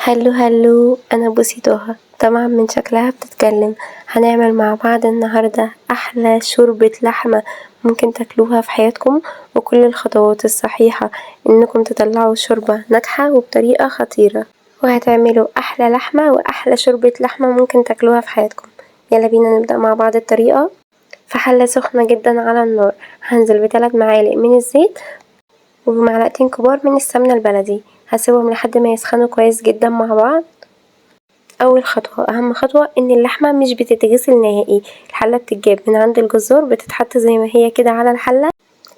هلو هلو، انا بوسي طه. طبعا من شكلها بتتكلم. هنعمل مع بعض النهاردة احلى شوربة لحمة ممكن تاكلوها في حياتكم، وكل الخطوات الصحيحة انكم تطلعوا شوربة ناجحة وبطريقة خطيرة، وهتعملوا احلى لحمة واحلى شوربة لحمة ممكن تاكلوها في حياتكم. يلا بينا نبدأ مع بعض الطريقة. في حلة سخنة جدا على النار هنزل ب3 معالق من الزيت ومعلقتين كبار من السمنة البلدي، هسيبهم لحد ما يسخنوا كويس جدا مع بعض. اول خطوة اهم خطوة ان اللحمة مش بتتغسل نهائي، الحلة بتتجاب من عند الجزار بتتحط زي ما هي كده على الحلة.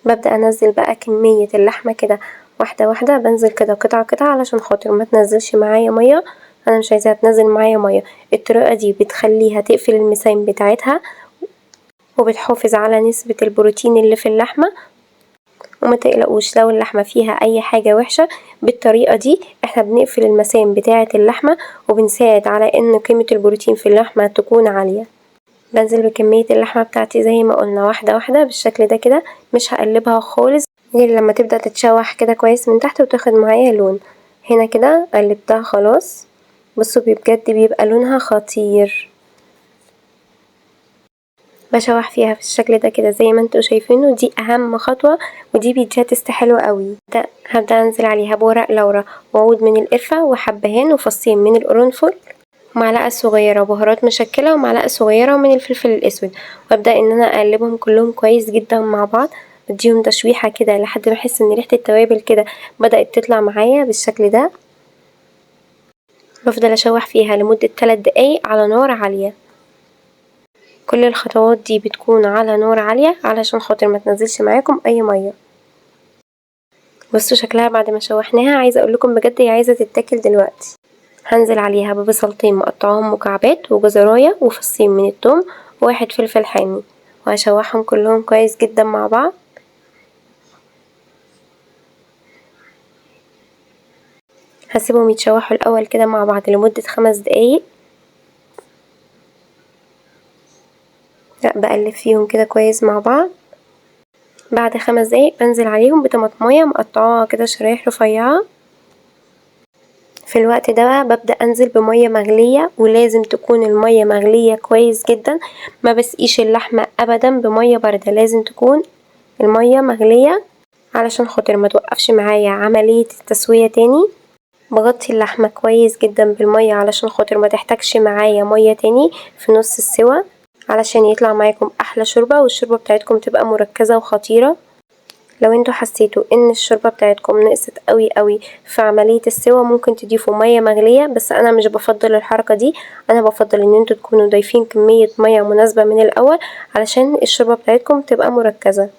ببدأ انزل بقى كمية اللحمة كده واحدة واحدة، بنزل كده قطعة قطعة علشان خاطر ما تنزلش معايا مية. انا مش عايزاها تنزل معايا مية. الطريقة دي بتخليها تقفل المسام بتاعتها وبتحافظ على نسبة البروتين اللي في اللحمة. وما تقلقوش لو اللحمة فيها اي حاجة وحشة، بالطريقة دي احنا بنقفل المسام بتاعة اللحمة وبنساعد على ان قيمة البروتين في اللحمة تكون عالية. بنزل بكمية اللحمة بتاعتي زي ما قلنا واحدة واحدة بالشكل ده كده، مش هقلبها خالص غير لما تبدأ تتشوح كده كويس من تحت وتاخد معايا لون. هنا كده قلبتها خلاص. بصوا بجد بيبقى لونها خطير. بشوح فيها في الشكل ده كده زي ما انتوا شايفينه، دي اهم خطوة ودي بيديها تست حلو قوي. هبدأ انزل عليها بورق لورا وعود من القرفة وحبهان وفصين من القرنفل ومعلقة صغيرة بهارات مشكلة ومعلقة صغيرة من الفلفل الاسود، وابدأ ان انا اقلبهم كلهم كويس جدا مع بعض، بديهم تشويحة كده لحد ما احس ان ريحة التوابل كده بدأت تطلع معايا بالشكل ده. بفضل اشوح فيها لمدة 3 دقايق على نار عالية. كل الخطوات دي بتكون على نار عالية علشان خاطر ما تنزلش معاكم اي مية. بصوا شكلها بعد ما شوحناها، عايزة اقول لكم بجد هي عايزة تتاكل دلوقتي. هنزل عليها ببصلتين مقطعهم مكعبات وجزراية وفصين من الثوم وواحد فلفل حامي، وهشوحهم كلهم كويس جدا مع بعض. هسيبهم يتشوحوا الاول كده مع بعض لمدة 5 دقايق. لا بقلب فيهم كده كويس مع بعض. بعد 5 دقايق بنزل عليهم بطماطمية مقطعاها كده شرايح رفيعة. في الوقت ده بقى ببدأ انزل بمية مغلية، ولازم تكون المية مغلية كويس جدا، ما بسقيش اللحمة ابدا بمية باردة، لازم تكون المية مغلية علشان خاطر ما توقفش معايا عملية التسوية تاني. بغطي اللحمة كويس جدا بالمية علشان خاطر ما تحتاجش معايا مية تاني في نص السوا، علشان يطلع معاكم احلى شوربة والشوربة بتاعتكم تبقى مركزة وخطيرة. لو انتوا حسيتوا ان الشوربة بتاعتكم نقصت قوي قوي في عملية السوا، ممكن تضيفوا مية مغلية، بس انا مش بفضل الحركة دي. انا بفضل ان انتوا تكونوا ضايفين كمية مية مناسبة من الاول علشان الشوربة بتاعتكم تبقى مركزة.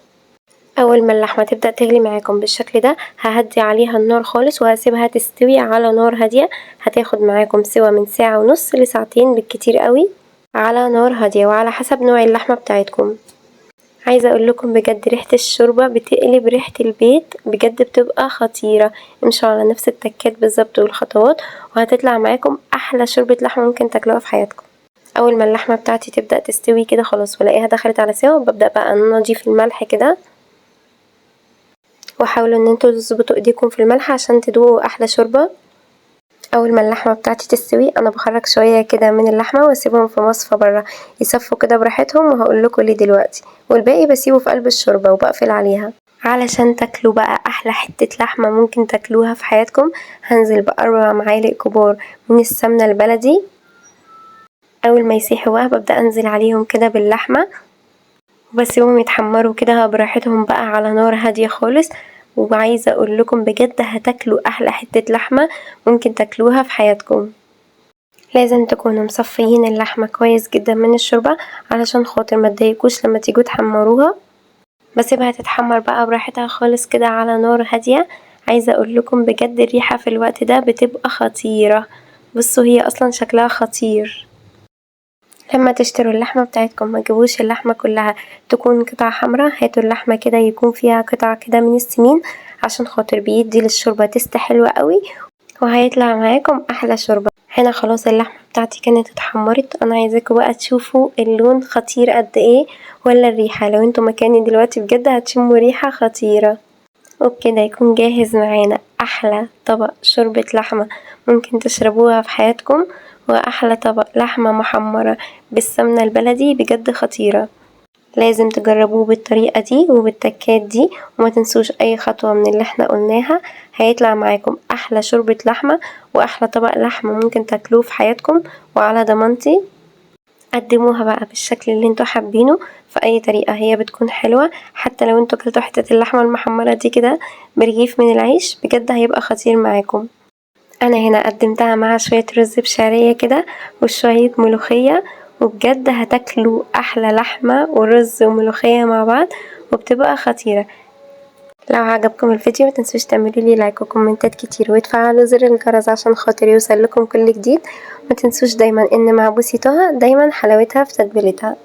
اول ما اللحمة تبدأ تغلي معاكم بالشكل ده ههدي عليها النار خالص وهسيبها تستوي على نار هادية. هتاخد معاكم سوا من ساعة ونص لساعتين بالكتير قوي على نار هادية، وعلى حسب نوع اللحمة بتاعتكم. عايزة اقول لكم بجد ريحة الشوربة بتقلب ريحة البيت، بجد بتبقى خطيرة. امشوا على نفس التكات بالظبط والخطوات وهتطلع معاكم احلى شوربة لحمة ممكن تاكلوها في حياتكم. اول ما اللحمة بتاعتي تبدأ تستوي كده خلاص والاقيها دخلت على سوا، ببدأ بقى ان انا اضيف الملح كده، وحاولوا ان انتوا تظبطوا ايديكم في الملح عشان تدوقوا احلى شوربة. اول ما اللحمة بتاعتي تستوي انا بخرج شوية كده من اللحمة واسيبهم في مصفى برا يصفوا كده براحتهم، وهقول لكم ليه دلوقتي. والباقي بسيبه في قلب الشوربة وبقفل عليها علشان تاكلوا بقى احلى حتة لحمة ممكن تاكلوها في حياتكم. هنزل ب4 معالق كبار من السمنة البلدي. اول ما يسيحوا بقى ببدأ انزل عليهم كده باللحمة وبسيبهم يتحمروا كده براحتهم بقى على نار هادية خالص. وعايزة اقول لكم بجد هتاكلوا احلى حتة لحمة ممكن تاكلوها في حياتكم. لازم تكونوا مصفيين اللحمة كويس جدا من الشوربة علشان خاطر ما تضايقوش لما تيجوا تحمروها. بسيبها تتحمر بقى براحتها خالص كده على نار هادية. عايزة اقول لكم بجد الريحة في الوقت ده بتبقى خطيرة. بصوا هي اصلا شكلها خطير. لما تشتروا اللحمة بتاعتكم ما تجيبوش اللحمة كلها تكون قطع حمراء، هاتوا اللحمة كده يكون فيها قطع كده من السمين عشان خاطر بيدي للشوربة تست حلوة قوي وهيطلع معاكم احلى شوربة. هنا خلاص اللحمة بتاعتي كانت اتحمرت. انا عايزاكم بقى تشوفوا اللون خطير قد ايه، ولا الريحة. لو انتوا مكاني دلوقتي بجد هتشموا ريحة خطيرة. وبكده يكون جاهز معانا أحلى طبق شوربة لحمة ممكن تشربوها في حياتكم، وأحلى طبق لحمة محمرة بالسمنة البلدي، بجد خطيرة. لازم تجربوه بالطريقة دي وبالتكات دي، وما تنسوش أي خطوة من اللي احنا قلناها، هيطلع معاكم أحلى شوربة لحمة وأحلى طبق لحمة ممكن تاكلوه في حياتكم، وعلى ضمانتي. قدموها بقى بالشكل اللي انتوا حابينه، في أي طريقة هي بتكون حلوة. حتى لو انتوا كلتوا حتة اللحمة المحمرة دي كده برغيف من العيش، بجد هيبقى خطير معاكم. أنا هنا قدمتها مع شوية رز بشعرية كده وشوية ملوخية، وبجد هتاكلوا أحلى لحمة ورز وملوخية مع بعض، وبتبقى خطيرة. لو عجبكم الفيديو متنسوش تعملولي لايك وكومنتات كتير، وتفعلوا زر الجرس عشان خاطر يوصلكم كل جديد. متنسوش دايما ان مع بوسي طه دايما حلاوتها في تتبيلتها.